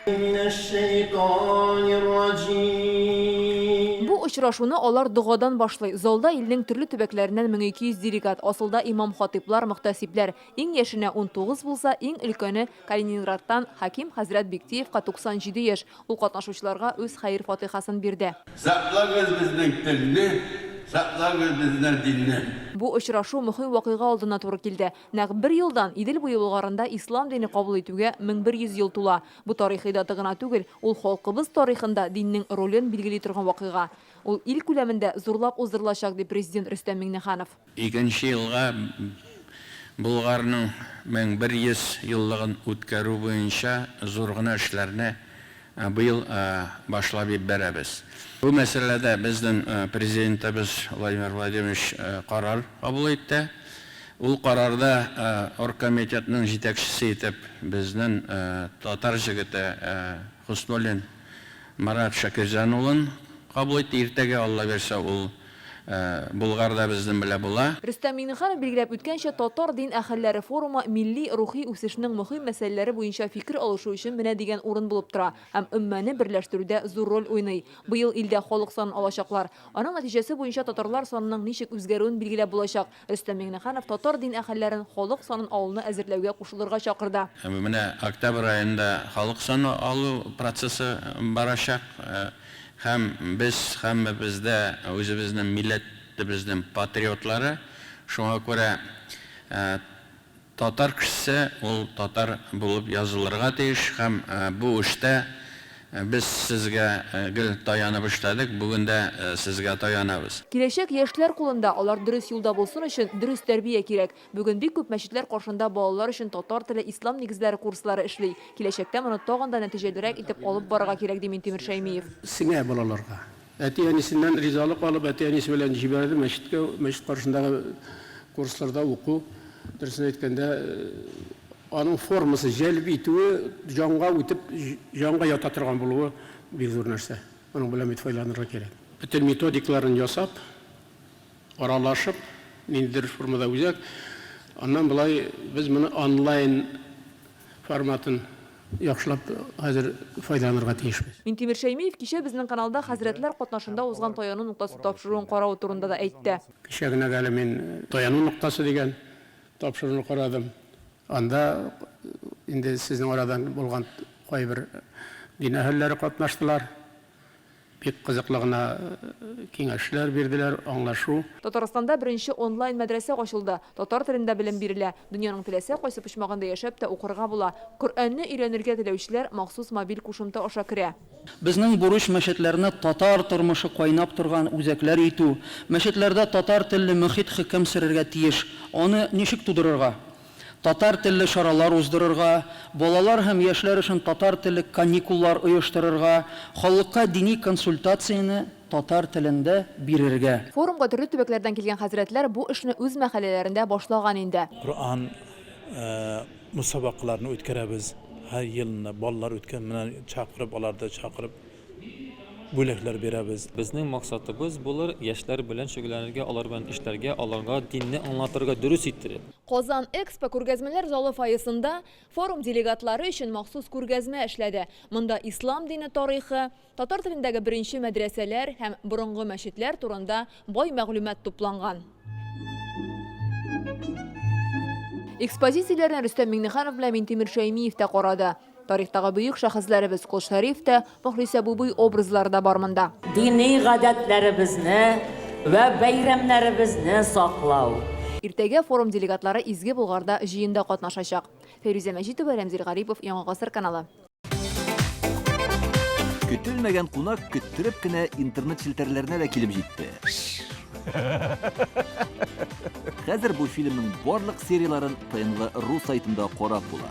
Бу очрашуны алар догодан башлый. Залда илнең төрле төбәкләреннән 1200 делегат, асылда имам хатиблар, мөхтәсибләр. Иң яшенә 19 булса, иң өлкәне Калининградтан Хаким хәзрәт Биктиевка 97 яшь. Ул катнашучыларга үз хәйр фатихасын бирде. Саклагыз безнең телне, саклагыз безнең динне. Бу очрашу мөһим вакыйга алдына туры килде. Нәкъ 1 елдан Идел буе булгарында ислам дине кабул итүгә 1100 ел тула. Бу тарихи дата гына түгел, ул халкыбыз тарихында диннең ролен билгели торган вакыйга. Ул ил күләмендә зурлап уздырылачак дип президент Рөстәм Миңнеханов. 2нче елга Булгарның 1100 еллыгын үткәрү буенча зур гына эшләрне быел башлап бирәбез. Бу мәсьәләдә безнең президентыбыз Владимир Владимирович карар кабул итте. Ул карарда оргкомитетның җитәкчесе итеп безнең татар җегете Хуснуллин Марат Шакирҗан улын кабул итте. Иртәгә Алла берсә ул Булгарда безнең белә була. Рөстәм Миңнеханов билгеләп үткәнчә, татар дин әһелләре форумы милли рухи үсешнең мөһим мәсьәләләре буенча фикер алышу өчен менә дигән урын булып тора һәм өммәне берләштерүдә зур роль уйный. Быел илдә халык санын алачаклар. Аның нәтиҗәсе буенча татарлар санының ничек үзгәрүен билгеләп булачак. Рөстәм Миңнеханов татар дин әһелләрен халык санын алуны әзерләүгә кушылырга чакырды. Менә октябрь айында халык саны алу процессы барачак. Һәм бездә үзебезнең милләтебезнең патриотлары, шуңа күрә татар кешесе ул татар булып язылырга тиеш һәм бу эштә без сезгә гел таянып эшләдек, бүген дә сезгә таянабыз. Киләчәк яшьләр кулында, алар дөрес юлда булсын өчен дөрес тәрбия кирәк. Бүген бик күп мәчетләр каршында балалар өчен татар теле, ислам нигезләре курслары эшли. Киләчәктә моны тагын да нәтиҗәлерәк итеп алып барырга кирәк, ди Минтимер Шәймиев. Сиңә балаларга. Әти-әнисеннән ризалык алып, әти-әнисе белән җибәрде мәчеткә, мәчет каршындагы курсларда уку. Дөресен әйткәндә, аның формасы җәлеп итүе, җанга үтеп, җанга ята торган булуы бик зур нәрсә. Аның белән бит файдаланырга кирәк. Бөтен методикларын ясап, аралашып, ниндидер формада үзәк. Аннан болай без моны онлайн форматын яхшылап хәзер файдаланырга тиешбез. Минтимер Шәймиев кичә безнең каналда хәзрәтләр катнашында узган таяну нуктасы тапшыруын карау турында да әйтте. Кичә генә әле мин таяну нуктасы дигән тапшыруны карадым. Анда инде сезнең арадан булган кайбер дин әһелләре катнаштылар. Бик кызыклы гына киңәшләр бирделәр, аңлашу. Татарстанда беренче онлайн мәдрәсә ачылды. Татар телендә белем бирелә. Дөньяның теләсә кайсы почмагында яшәп тә укырга була. Коръәнне өйрәнергә теләүчеләр махсус мобиль кушымта аша керә. Безнең бурыч мәчетләрне татар тормышы кайнап торган үзәкләр итү. Мәчетләрдә татар телле мөхит хөкем сөрергә тиеш. Аны ничек тудырырга? Татар телле шаралар уздырырга, балалар һәм яшьләр өчен татар телле каникуллар оештырырга, халыкка дини консультацияне татар телендә бирергә. Форумга төрле төбәкләрдән килгән хәзрәтләр бу эшне үз мәхәлләләрендә башлаган инде. Qur'on musobaqalarini o'tkazamiz. Har yilni bolalar o'tgan chaqirib olarda chaqirib bo'laklar beramiz. Bizning maqsadimiz bular yoshlar bilan shug'ullanishga, ular bilan ishlarga, ularga dinni anglatырга дөрес иттереп. Казан Экспо күргәзмәләр залы фойесында форум делегатлары өчен махсус күргәзмә эшләде. Монда ислам дине тарихы, татар телендәге беренче мәдрәсәләр һәм борынгы мәчетләр турында бай мәгълүмат тупланган. Экспозицияләрне Рөстәм Миңнеханов белән Минтимер Шәймиев тә карады. Тарихтагы бөек шәхесләребез Кол Шәриф тә, Мөхлисә Бубый образлары да бар монда. Дини гадәтләребезне ва бәйрәмнәребезне саклау. Иртәгә форум делегатлары Изге Булгарда җыенда катнашачак. Фәрүзә Мәҗитова, Рәмзил Гарипов, Яңа гасыр каналы. Көтелмәгән кунак көттереп кенә интернет челтәрләренә дә килеп җитте. Хәзер бу фильмның барлык серияларын ТНВ.ру сайтында карап була.